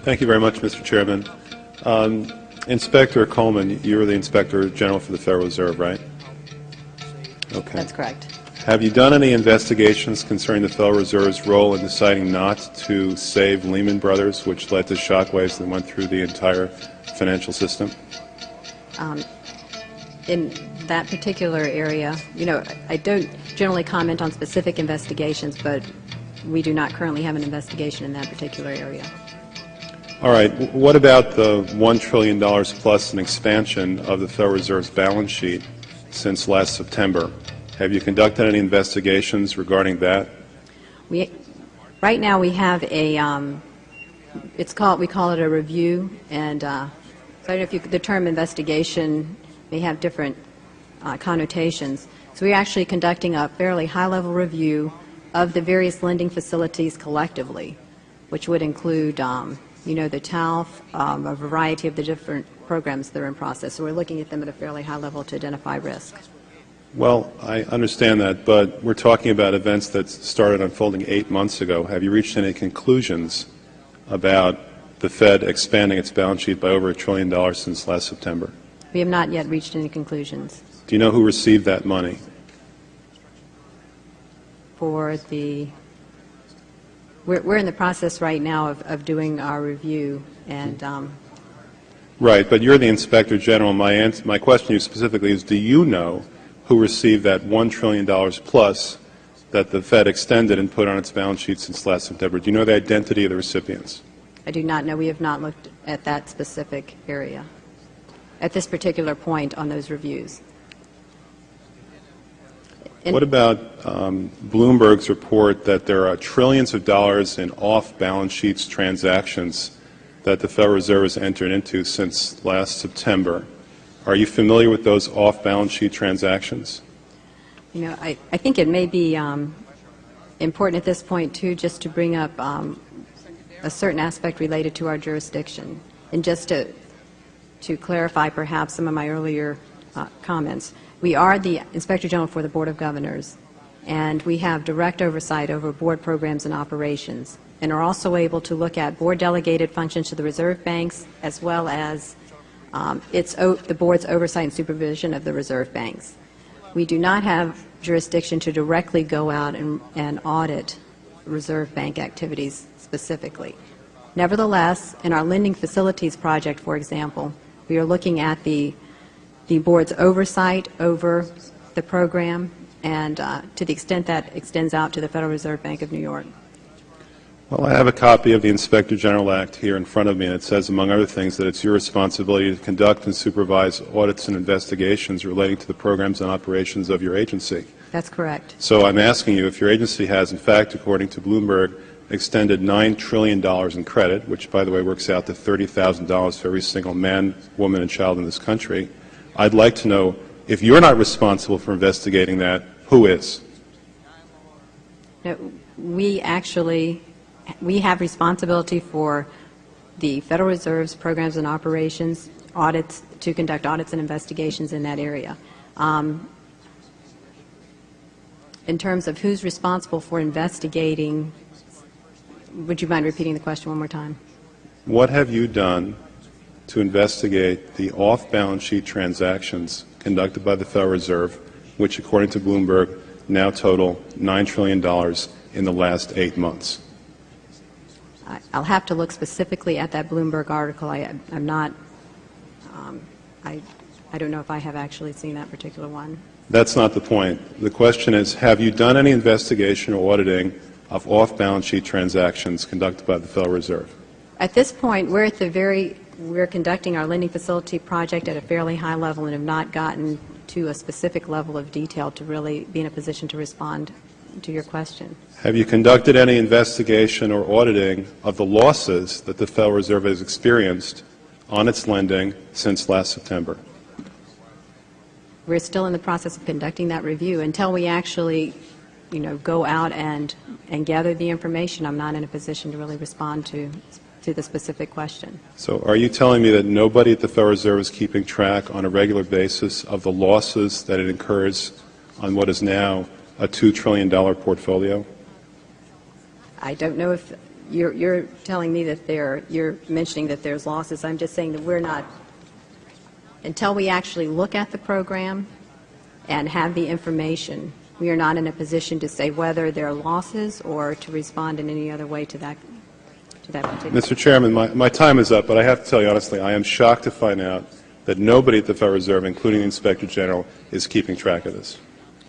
Thank you very much, Mr. Chairman. Inspector Colmän, you're the Inspector General for the Federal Reserve, right? Okay. That's correct. Have you done any investigations concerning the Federal Reserve's role in deciding not to save Lehman Brothers, which led to shockwaves that went through the entire financial system? In that particular area, I don't generally comment on specific investigations, but we do not currently have an investigation in that particular area. All right. What about the $1 trillion plus an expansion of the Federal Reserve's balance sheet since last September? Have you conducted any investigations regarding that? Right now we have a, we call it a review, and so I don't know if the term investigation may have different connotations. So we're actually conducting a fairly high-level review of the various lending facilities collectively, which would include, the TALF, a variety of the different programs that are in process. So we're looking at them at a fairly high level to identify risk. Well, I understand that, but we're talking about events that started unfolding 8 months ago. Have you reached any conclusions about the Fed expanding its balance sheet by over $1 trillion since last September? We have not yet reached any conclusions. Do you know who received that money? For the, we're in the process right now of doing our review, and right, but you're the Inspector General. My question to you specifically is, do you know who received that $1 trillion plus that the Fed extended and put on its balance sheet since last September? Do you know the identity of the recipients? I do not know. We have not looked at that specific area at this particular point on those reviews. What about Bloomberg's report that there are trillions of dollars in off-balance sheets transactions that the Federal Reserve has entered into since last September? Are you familiar with those off-balance sheet transactions? I think it may be important at this point, too, just to bring up a certain aspect related to our jurisdiction. And just to clarify perhaps some of my earlier comments, we are the Inspector General for the Board of Governors, and we have direct oversight over board programs and operations, and are also able to look at board-delegated functions to the reserve banks, as well as the board's oversight and supervision of the reserve banks. We do not have jurisdiction to directly go out and audit reserve bank activities specifically. Nevertheless, in our lending facilities project, for example, we are looking at the board's oversight over the program, and to the extent that extends out to the Federal Reserve Bank of New York. Well, I have a copy of the Inspector General Act here in front of me, and it says, among other things, that it's your responsibility to conduct and supervise audits and investigations relating to the programs and operations of your agency. That's correct. So I'm asking you if your agency has, in fact, according to Bloomberg, extended $9 trillion in credit, which, by the way, works out to $30,000 for every single man, woman, and child in this country. I'd like to know, if you're not responsible for investigating that, who is? No, we have responsibility for the Federal Reserve's programs and operations, audits, to conduct audits and investigations in that area. In terms of who's responsible for investigating, would you mind repeating the question one more time? What have you done to investigate the off-balance sheet transactions conducted by the Federal Reserve, which, according to Bloomberg, now total $9 trillion in the last 8 months? I'll have to look specifically at that Bloomberg article. I'm not, I don't know if I have actually seen that particular one. That's not the point. The question is, have you done any investigation or auditing of off-balance sheet transactions conducted by the Federal Reserve? At this point, we're conducting our lending facility project at a fairly high level and have not gotten to a specific level of detail to really be in a position to respond to your question. Have you conducted any investigation or auditing of the losses that the Federal Reserve has experienced on its lending since last September? We're still in the process of conducting that review. Until we actually, go out and gather the information, I'm not in a position to really respond to the specific question. So are you telling me that nobody at the Federal Reserve is keeping track on a regular basis of the losses that it incurs on what is now a $2 trillion portfolio? I don't know if you're telling me that you're mentioning that there's losses. I'm just saying that we're not, until we actually look at the program and have the information, we are not in a position to say whether there are losses or to respond in any other way to that particular. Mr. Chairman, my time is up, but I have to tell you honestly, I am shocked to find out that nobody at the Federal Reserve, including the Inspector General, is keeping track of this.